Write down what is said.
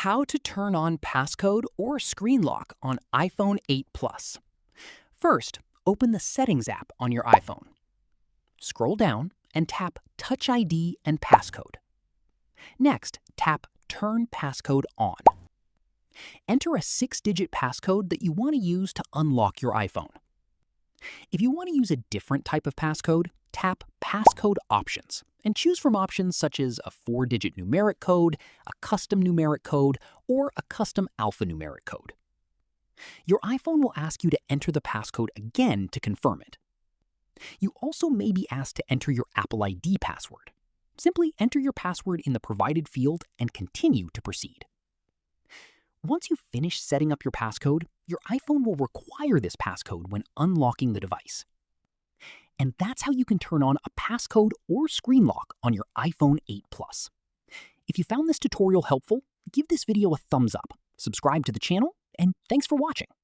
How to turn on passcode or screen lock on iPhone 8 Plus. First, open the Settings app on your iPhone. Scroll down and tap Touch ID and Passcode. Next, tap Turn Passcode On. Enter a 6-digit passcode that you want to use to unlock your iPhone. If you want to use a different type of passcode, tap Passcode Options and choose from options such as a 4-digit numeric code, a custom numeric code, or a custom alphanumeric code. Your iPhone will ask you to enter the passcode again to confirm it. You also may be asked to enter your Apple ID password. Simply enter your password in the provided field and continue to proceed. Once you've finished setting up your passcode, your iPhone will require this passcode when unlocking the device. And that's how you can turn on a passcode or screen lock on your iPhone 8 Plus. If you found this tutorial helpful, give this video a thumbs up, subscribe to the channel, and thanks for watching.